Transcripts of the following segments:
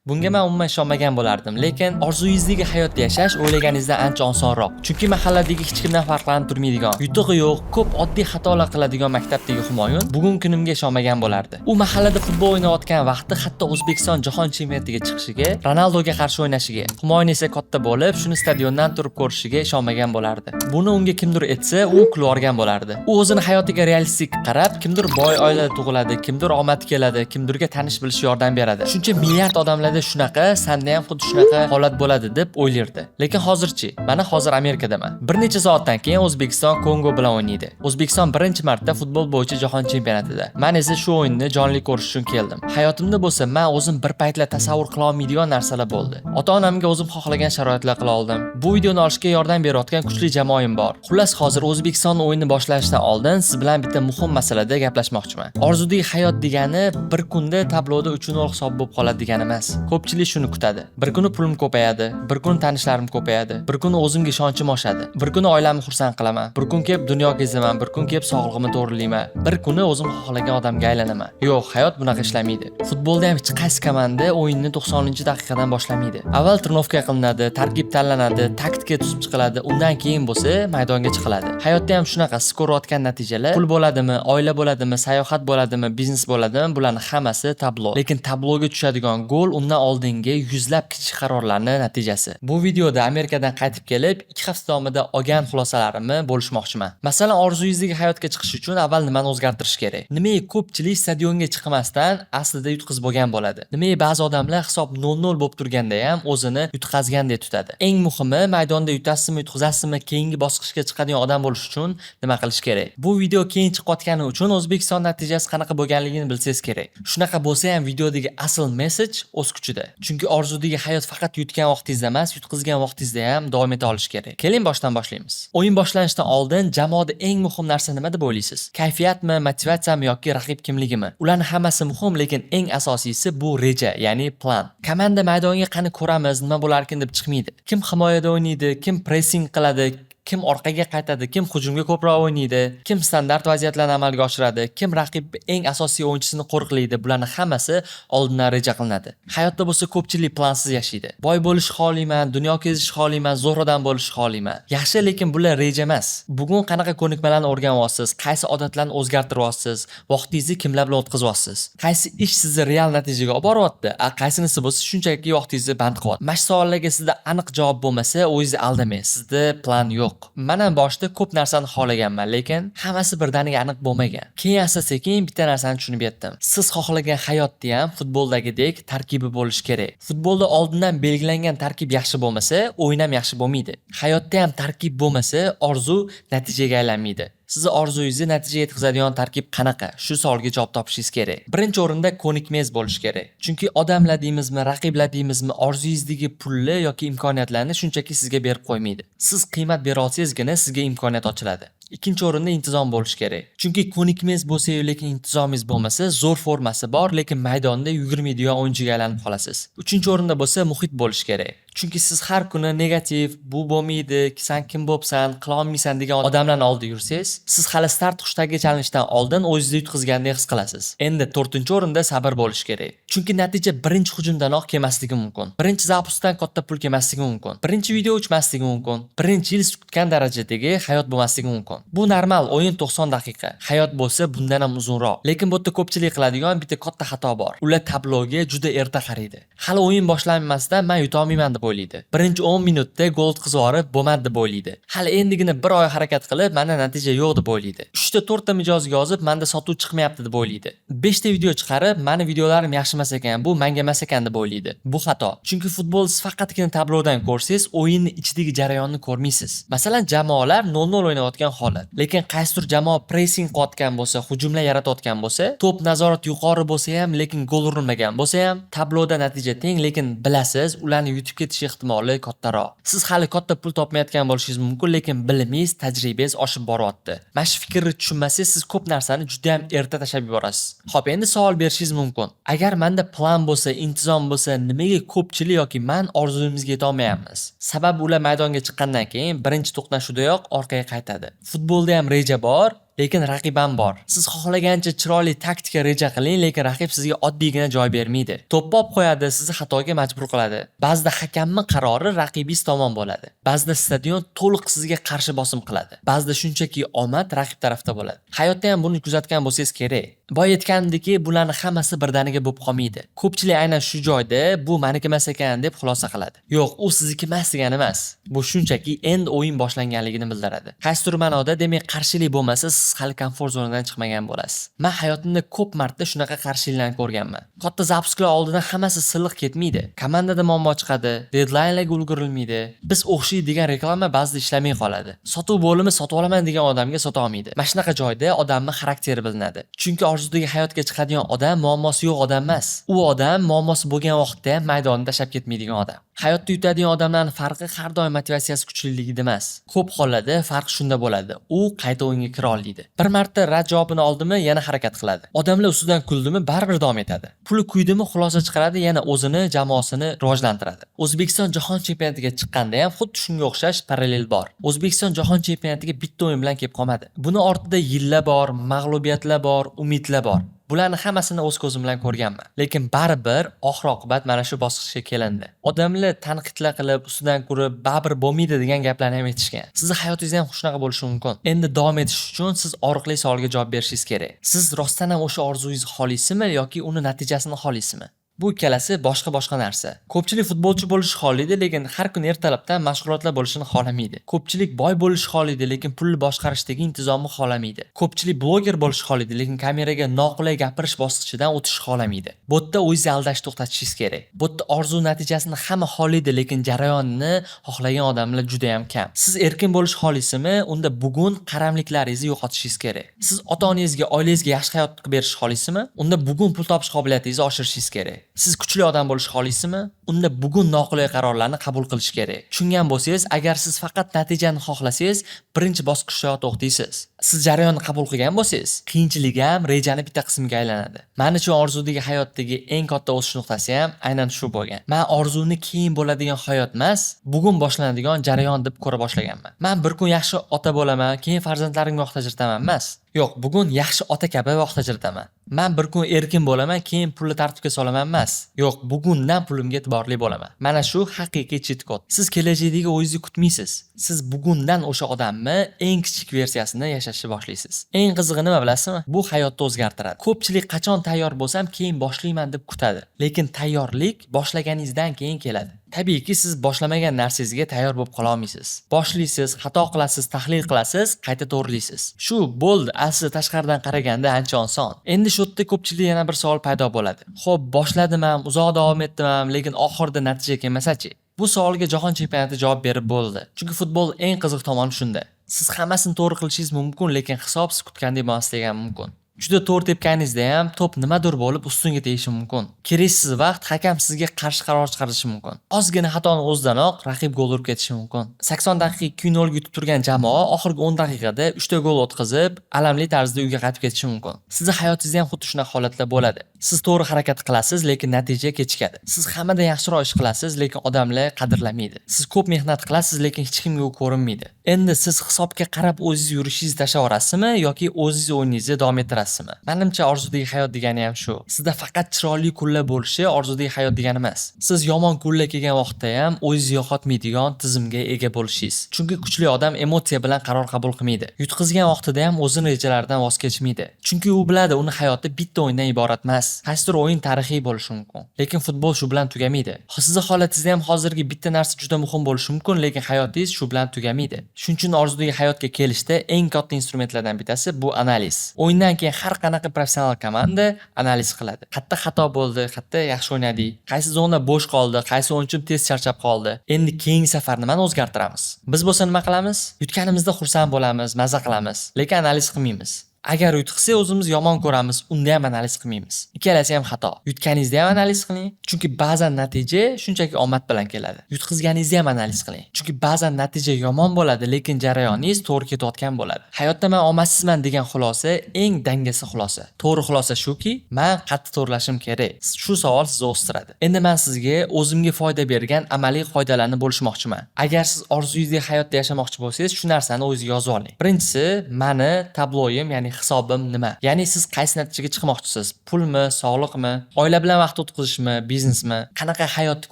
Bunga men umuman ishonmagan bo'lardim, lekin orzuyingizdagi hayotda yashash o'ylaganingizdan ancha osonroq. Chunki mahalladagi hech kimdan farqlanib turmaydigan, yutug'i yo'q, ko'p oddiy xatolar qiladigan maktabdagi Humoyun bugungi kunimga ishonmagan bo'lardi. U mahallada futbol o'ynayotgan vaqtda hatto O'zbekiston jahon chempionatiga chiqishiga, Ronaldoga qarshi o'ynashiga, Humoyun esa katta bo'lib, shuni stadiondan turib ko'rishiga ishonmagan bo'lardi. Buni unga kimdir aytsa, u kulib o'rgan bo'lardi. U o'zini hayotiga realistik qarab, kimdir boy oilada tug'iladi, kimdir omad keladi, kimdirga tanish bilish yordam beradi. Shuncha milliard odamlarda shunaqa, sanda ham xuddi shunaqa holat bo'ladi deb o'ylardi. Lekin hozirchi, mana hozir Amerikadaman. Bir necha soatdan keyin O'zbekiston Kongo bilan o'ynaydi. O'zbekiston birinchi marta futbol bo'yicha jahon chempionatida. Men esa shu o'yinni jonli ko'rish uchun keldim. Hayotimda bo'lsa, men o'zim bir paytlar tasavvur qila olmaydigan narsalar bo'ldi. Ota-onamga o'zim xohlagan sharoitlar qila oldim. Bu videoni olishga yordam berayotgan kuchli jamoam bor. Xullas, hozir O'zbekiston o'yini boshlanishdan oldin siz bilan bitta muhim masalada gaplashmoqchiman. Orzudagi hayot degani bir kunda tabloda 3-0 hisob bo'lib qoladi degani emas. Ko'pchilik shuni kutadi. Bir kuni pulim ko'payadi, bir kun tanishlarim ko'payadi, bir kun o'zimga ishonchim oshadi, bir kun oilamni xursand qilaman, bir kun kelib dunyo kezaman, bir kun kelib sog'lig'imni to'g'rilayman, bir kuni o'zim xohlagan odamga aylanaman. Yo'q, hayot bunaqa ishlamaydi. Futbolda ham hech qaysi komanda o'yinni 90-daqiqadan boshlamaydi. Avval trenovka qilinadi, tarkib tanlanadi, taktika tuzib chiqiladi, undan keyin bo'lsa maydonga chiqiladi. Hayotda ham shunaqa. Siz ko'rayotgan natijalar pul bo'ladimi, oila bo'ladimi, sayohat bo'ladimi, biznes bo'ladimi, bularning hammasi tablo. Lekin tabloga tushadigan gol undan oldingi yuzlab kichik qarorlarning natijasi. Bu videoda Amerikadan qaytib kelib, 2 hafta davomida olgan xulosalarimni bo'lishmoqchiman. Masalan, orzuyingizdagi hayotga chiqish uchun avval nimani o'zgartirish kerak? Nimaga ko'pchilik stadionga chiqmasdan aslida yutqizib bo'lgan bo'ladi? Nimaga ba'zi odamlar hisob 0-0 bo'lib turganda ham o'zini yutqazgandek tutadi? Eng muhimi, maydonda yutasizmi, yutqazasizmi, keyingi bosqichga chiqadigan odam bo'lish uchun nima qilish kerak? Bu video keyin chiqayotgani uchun O'zbekiston natijasi qanaqa bo'lganligini bilsangiz kerak. Shunaqa bo'lsa ham videodagi asl message o'z kuchida. Chunki orzudagi hayot faqat yutgan vaqtingizda emas, yutqizgan vaqtingizda ham davom eta olish kerak. Keling boshdan boshlaymiz. O'yin boshlanishidan oldin jamoada eng muhim narsa nima deb o'ylaysiz? Kayfiyatmi, motivatsiyami yoki raqib kimligimi? Ularning hammasi muhim, lekin eng asosiysi bu reja, ya'ni plan. Komanda maydonga qani ko'ramiz, nima bo'larkin deb chiqmaydi. Kim himoyada o'ynaydi, kim pressing qiladi, kim orqaga qaytadi, kim hujumga ko'proq o'ynaydi, kim standart vaziyatlarni amalga oshiradi, kim raqib eng asosiy o'yinchisini qo'riqlaydi, bularning hammasi oldindan reja qilinadi. Hayotda bo'lsa ko'pchilik plansiz yashaydi. Boy bo'lish xohlayman, dunyo kezish xohlayman, zo'r odam bo'lish xohlayman. Yaxshi, lekin bular reja emas. Bugun qanaqa ko'nikmalarni o'rganyapsiz, qaysi odatlarni o'zgartiryapsiz, vaqtingizni kimlar bilan o'tkazyapsiz, qaysi ish sizni real natijaga olib boryapti, qaysinisi bo'lsa shunchaki vaqtingizni band qilyapti. Mana shu savollarga sizda aniq javob bo'lmasa, o'zingizni aldamang. Sizda plan yo'q. Mana boshida ko'p narsani xohlaganman, lekin hammasi birdaniga aniq bo'lmagan. Keyin asta-sekin bitta narsani tushunib yetdim. Siz xohlagan hayotda ham futboldagidek tarkibi bo'lishi kerak. Futbolda oldindan belgilangan tarkib yaxshi bo'lmasa, o'yin ham yaxshi bo'lmaydi. Hayotda ham tarkib bo'lmasa, orzu natijaga aylanmaydi. Sizni orzuyingizni natijaga yetkazadigan tarkib qanaqa? Shu savolga javob topishingiz kerak. Birinchi o'rinda ko'nikmangiz bo'lishi kerak. Chunki odamlar deymizmi, raqiblar deymizmi, orzuyingizdagi pulni yoki imkoniyatlarni shunchaki sizga berib qo'ymaydi. Siz qiymat bera olsangizgina sizga imkoniyat ochiladi. Ikkinchi o'rinda intizom bo'lishi kerak. Chunki ko'nikmangiz bo'lsa, lekin intizomingiz bo'lmasa, zo'r formasi bor, lekin maydonda yugurmaydigan o'yinchiga aylanib qolasiz. Uchinchi o'rinda bo'lsa, muhit bo'lishi kerak. Chunki siz har kuni negativ, bu bo'lmaydi, sen kim bo'psan, qila olmaysan degan odamlarning oldida yursangiz, siz hali start qushdagi chalinishdan oldin o'zingizni yutqizgandek his qilasiz. Endi to'rtinchi o'rinda sabr bo'lishi kerak. Chunki natija birinchi hujumdanoq kelmasligi mumkin. Birinchi zapusdan katta pul kelmasligi mumkin. Birinchi video uchmasligi mumkin. Birinchi yil kutgan darajadagi hayot bo'lmasligi mumkin. Bu normal, o'yin 90 daqiqa. Hayot bo'lsa bundan ham uzunroq. Lekin bu yerda ko'pchilik qiladigan bitta katta xato bor. Ular tabloga juda erta qaraydi. Hali o'yin boshlanmasdan men yuta olmayman deb o'ylaydi. Birinchi 10 minutda gol o'tkazib yuborib bo'lmadi deb o'ylaydi. Hali endigina bir oy harakat qilib, mana natija yo'q deb o'ylaydi. 3 ta 4 ta mijozga yozib, menda sotuv chiqmayapti deb o'ylaydi. 5 ta video chiqarib, meni videolarim yaxshi emas ekan, bu menga emas ekan deb o'ylaydi. Bu xato. Chunki futbol siz faqatgina tablodan ko'rsangiz, o'yinning ichidagi jarayonni ko'rmaysiz. Masalan, jamoalar 0-0 o'ynayotgan holat. Lekin qaysidir jamoa pressing qilayotgan bo'lsa, hujumlar yaratayotgan bo'lsa, to'p nazorati yuqori bo'lsa ham, lekin gol urilmagan bo'lsa ham, tabloda natija teng, lekin bilasiz, ularni yutib ketish ehtimoli kattaroq. Siz hali katta pul topmayotgan bo'lishingiz mumkin, lekin bilimingiz, tajribangiz oshib boryapti. Mana shu fikrni tushunmasangiz, siz ko'p narsani juda ham erta tashlab yuborasiz. Xo'p, endi savol berishingiz mumkin. Agar menda plan bo'lsa, intizom bo'lsa, nimaga ko'pchilik yoki men orzuyimizga yeta olmayapmiz? Sababi ular maydonga chiqqandan keyin birinchi to'qnashuvdayoq orqaga qaytadi. Futbolda ham reja bor, lekin raqib ham bor. Siz xohlagancha chiroyli taktika reja qiling, lekin raqib sizga oddiygina joy bermaydi. To'pni olib qo'yadi, sizni xatoga majbur qiladi. Ba'zida hakamning qarori raqibingiz tomon bo'ladi. Ba'zida stadion to'liq sizga qarshi bosim qiladi. Ba'zida shunchaki omad raqib tarafda bo'ladi. Hayotda ham buni kuzatgan bo'lsangiz kerak. Boya aytgandimki, bularning hammasi birdaniga bo'lib qolmaydi. Ko'pchilik aynan shu joyda bu meniki emas ekan deb xulosa qiladi. Yo'q, u sizniki emas degani emas. Bu shunchaki endi o'yin boshlanganligini bildiradi. Qaysidir ma'noda demak qarshilik bo'lmasa, siz hali komfort zonadan chiqmagan bo'lasiz. Men hayotimda ko'p marta shunaqa qarshiliklarni ko'rganman. Katta zapusklar oldidan hammasi silliq ketmaydi. Komandada muammo chiqadi, deadlinelarga ulgurilmaydi. Biz o'xshaydigan reklama ba'zida ishlamay qoladi. Sotuv bo'limi sotib olaman degan odamga sota olmaydi. Mana shunaqa joyda odamning xarakteri bilinadi. Chunki orzudagi hayotga chiqadigan odam muammosi yo'q odam emas. U odam muammosi bo'lgan vaqtda ham maydonni tashlab ketmaydigan odam. Hayotda yutadigan odamlarning farqi har doim motivatsiyasi kuchliligida emas. Ko'p hollarda farq shunda bo'ladi. U qayta o'yinga kira olmaydi. Bir marta rad javobini oldimi, yana harakat qiladi. Odamlar ustidan kuldimi, baribir davom etadi. Puli kuydimi, xulosa chiqaradi, yana o'zini, jamoasini rivojlantiradi. O'zbekiston jahon chempionatiga chiqqanda ham xuddi shunga o'xshash parallel bor. O'zbekiston jahon chempionatiga bitta o'yin bilan kelib qolmadi. Buni ortida yillar bor, mag'lubiyatlar bor, umidlar bor. Bularni hammasini o'z ko'zim bilan ko'rganman. Lekin baribir oxir-oqibat mana shu bosqichga kelindi. Odamlar tanqidlar qilib, ustidan ko'rib, baribir bo'lmaydi degan gaplarni ham aytishgan. Sizning hayotingiz ham shunaqa bo'lishi mumkin. Endi davom etish uchun siz og'riqli savolga javob berishingiz kerak. Siz rostdan ham o'sha orzungizni xohlaysizmi yoki uni natijasini xohlaysizmi? Bu ikkalasi boshqa narsa. Ko'pchilik futbolchi bo'lishni xohlaydi, lekin har kun ertalabdan mashg'ulotlar bo'lishini xohlamaydi. Ko'pchilik boy bo'lishni xohlaydi, lekin pulni boshqarishdagi intizomni xohlamaydi. Ko'pchilik bloger bo'lishni xohlaydi, lekin kameraga noqulay gapirish bosqichidan o'tishni xohlamaydi. Bu yerda o'zingizni aldashni to'xtatishingiz kerak. Bu yerda orzu natijasini hamma xohlaydi, lekin jarayonni xohlagan odamlar juda ham kam. Siz erkin bo'lishni xohlaysizmi? Unda bugun qaramliklaringizni yo'qotishingiz kerak. Siz ota-onangizga, oilangizga yaxshi hayot berishni xohlaysizmi? Unda bugun pul topish qobiliyatingizni oshirishingiz kerak. Siz kuchli odam bo'lishni xohlaysizmi? Unda bugun noqulay qarorlarni qabul qilish kerak. Tushungan bo'lsangiz, agar siz faqat natijani xohlasangiz, birinchi bosqichda to'xtaysiz. Siz jarayonni qabul qilgan bo'lsangiz, qiyinchilik ham rejani bitta qismiga aylanadi. Men uchun orzudagi hayotdagi eng katta o'sish nuqtasi ham aynan shu bo'lgan. Men orzuni keyin bo'ladigan hayot emas, bugun boshlanadigan jarayon deb ko'ra boshlaganman. Men bir kun yaxshi ota bo'laman, keyin farzandlarimga vaqt ajrataman emas. Yo'q, bugun yaxshi ota kabi vaqt ajrataman. Men bir kun erkin bo'laman, keyin pulni tartibga solaman emas. Yo'q, bugundan pulimga e'tiborli bo'laman. Mana shu haqiqiy cheat kod. Siz kelajakdagi o'zingizni kutmaysiz. Siz bugundan o'sha odamni eng kichik versiyasini yashashni boshlaysiz. Eng qizig'i nima bilasizmi? Bu hayotni o'zgartiradi. Ko'pchilik qachon tayyor bo'lsam, keyin boshlayman deb kutadi. Lekin tayyorlik boshlaganingizdan keyin keladi. Tabiiyki siz boshlamagan narsangizga tayyor bo'lib qola olmaysiz. Boshlaysiz, xato qilasiz, tahlil qilasiz, qayta to'g'rilaysiz. Shu bo'ldi, asli tashqaridan qaraganda ancha oson. Endi shu yerda ko'pchilik yana bir savol paydo bo'ladi. Xo'p, boshladim ham, uzoq davom etdim ham, lekin oxirida natija kelmasa-chi? Bu savolga jahon chempionati javob berib bo'ldi. Chunki futbol eng qiziq tomoni shunda. Siz hammasini to'g'ri qilishingiz mumkin, lekin hisob siz kutgandek emasligi ham mumkin. Juda to'g'ri tepganingizda ham to'p nimadir bo'lib ustunga tegishi mumkin. Keraksiz vaqt hakam sizga qarshi qaror chiqarishi mumkin. Ozgina xatoni o'zidanoq raqib gol urib ketishi mumkin. 80 daqiqa 2-0 yutib turgan jamoa oxirgi 10 daqiqada 3 ta gol o'tkazib, alamli tarzda uyga qaytib ketishi mumkin. Sizning hayotingizda ham xuddi shunaqa holatlar bo'ladi. Siz to'g'ri harakat qilasiz, lekin natija kechikadi. Siz hammadan yaxshiroq ish qilasiz, lekin odamlar qadrlamaydi. Siz ko'p mehnat qilasiz, lekin hech kimga u ko'rinmaydi. Endi siz hisobga qarab o'zingiz yurishingizni tashlavorasizmi yoki o'zingiz o'yiningizni davom ettirasizmi? Menimcha orzudagi hayot degani ham shu. Sizda faqat chiroyli kunlar bo'lishi orzudagi hayot degani emas. Siz yomon kunlar kelgan vaqtda ham o'zingizni yo'qotmaydigan tizimga ega bo'lishingiz. Chunki kuchli odam emotsiya bilan qaror qabul qilmaydi. Yutqizgan vaqtida ham o'zining rejalaridan voz kechmaydi. Chunki u biladi, uni hayoti bitta o'yindan iborat emas. Qaysidir o'yin tarixiy bo'lishi mumkin, lekin futbol shu bilan tugamaydi. Sizning holatingizda ham hozirgi bitta narsa juda muhim bo'lishi mumkin, lekin hayotingiz shu bilan tugamaydi. Shuning uchun orzudagi hayotga kelishda eng katta instrumentlardan bittasi bu analiz. O'yindan keyin har qanaqa professional komanda analiz qiladi. Qayerda xato bo'ldi, qayerda yaxshi o'ynadik, qaysi zona bo'sh qoldi, qaysi o'yinchi tez charchab qoldi. Endi keyingi safar nimani o'zgartiramiz? Biz bo'lsa nima qilamiz? Yutganimizda xursand bo'lamiz, mazza qilamiz, lekin analiz qilmaymiz. Agar yutqizsak o'zimiz yomon ko'ramiz, unda ham analiz qilmaymiz. Ikkalasi ham xato. Yutganingizda ham analiz qiling, chunki ba'zan natija shunchaki omad bilan keladi. Yutqizganingizda ham analiz qiling, chunki ba'zan natija yomon bo'ladi, lekin jarayoningiz to'g'ri ketayotgan bo'ladi. Hayotda men omadsizman degan xulosa eng dangasa xulosa. To'g'ri xulosa shuki, men qattiq to'g'rilashim kerak. Shu savol sizni o'stiradi. Endi men sizga o'zimga foyda bergan amaliy qoidalarni bo'lishmoqchiman. Agar siz orzuyingizdagi hayotda yashamoqchi bo'lsangiz, shu narsani o'zingizga yozib oling. Birinchisi, meni tabloyim, ya'ni hisobim nima? Ya'ni siz qaysi natijaga chiqmoqchisiz? Pulmi, sog'liqmi, oila bilan vaqt o'tkazishmi, biznesmi? Qanaqa hayotni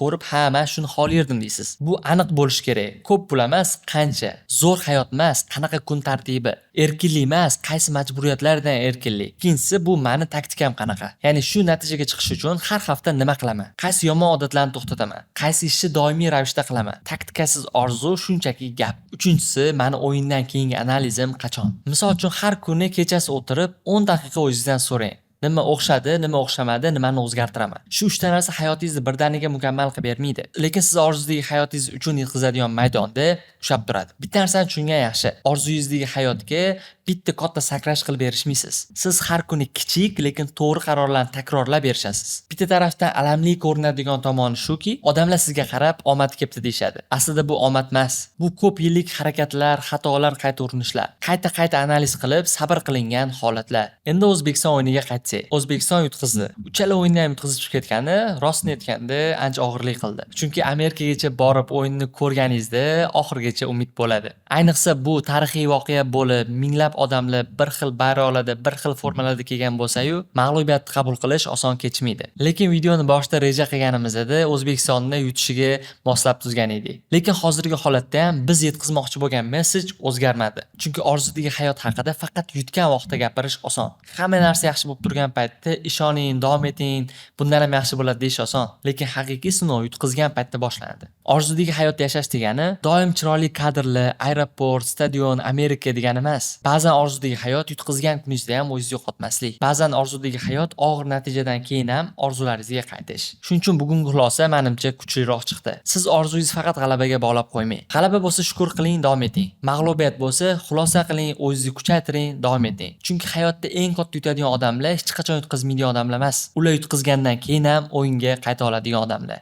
ko'rib, ha, men shuni xohlardim deysiz. Bu aniq bo'lishi kerak. Ko'p pul emas, qancha? Zo'r hayot emas, qanaqa kun tartibi? Erkinlik emas, qaysi majburiyatlardan erkinlik? Ikkinchisi, bu meni taktikam qanaqa? Ya'ni shu natijaga chiqish uchun har hafta nima qilaman? Qaysi yomon odatlarni to'xtataman? Qaysi ishni doimiy ravishda qilaman? Taktikasiz orzu shunchaki gap. Uchinchisi, meni o'yindan keyingi analizim qachon? Misol uchun har kuni kechasi o'tirib 10 daqiqa o'zingizdan so'rang. Nima o'xshadi, nima o'xshamadi, nimani o'zgartiraman. Shu 3 ta narsa hayotingizni birdaniga mukammal qilib bermaydi. Lekin siz orzudagi hayotingiz uchun yetkazadigan maydonda ushlab turadi. Bitta narsani tushungan yaxshi. Orzuyingizdagi hayotga bitta katta sakrash qilib berishmaysiz. Siz har kuni kichik, lekin to'g'ri qarorlarni takrorlab berishasiz. Bitta tarafdan alamli ko'rinadigan tomoni shuki, odamlar sizga qarab omad kelibdi deyshadi. Aslida bu omad emas. Bu ko'p yillik harakatlar, xatolar, qayta urinishlar. Qayta analiz qilib, sabr qilingan holatlar. Endi O'zbekiston o'yiniga qaytsak, O'zbekiston yutqizdi. Uchala o'yinda ham yutqizib chiqib ketgani, rostini aytganda, ancha og'irlik qildi. Chunki Amerikagacha borib o'yinni ko'rganingizda oxirigacha umid bo'ladi. Ayniqsa bu tarixiy voqea bo'lib, minglab odamlar bir xil bayroqlarda, bir xil formalarda kelgan bo'lsa-yu, mag'lubiyatni qabul qilish oson kechmaydi. Lekin videoni boshida reja qilganimizda O'zbekistonni yutishiga moslab tuzgan edik. Lekin hozirgi holatda ham biz yetkazmoqchi bo'lgan mesej o'zgarmadi. Chunki orzudagi hayot haqida faqat yutgan vaqtda gapirish oson. Hamma narsa yaxshi bo'lib turgan paytda ishoning, davom eting, bundan ham yaxshi bo'ladi deyish oson. Lekin haqiqiy sinov yutqizgan paytda boshlanadi. Orzudagi hayotda yashash degani doim chiroyli kadrlar, aeroport, stadion, Amerika degani emas. Ba'zan orzudagi hayot yutqizgan kuningizda ham o'zingizni yo'qotmaslik. Ba'zan orzudagi hayot og'ir natijadan keyin ham orzularingizga qaytish. Shuning uchun bugungi xulosa menimcha kuchliroq chiqdi. Siz orzungizni faqat g'alabaga bog'lab qo'ymang. G'alaba bo'lsa shukr qiling, davom eting. Mag'lubiyat bo'lsa xulosa qiling, o'zingizni kuchaytiring, davom eting. Chunki hayotda eng katta yutadigan odamlar hech qachon yutqazmaydigan odamlar emas. Ular yutqizgandan keyin ham o'yinga qayta oladigan odamlar.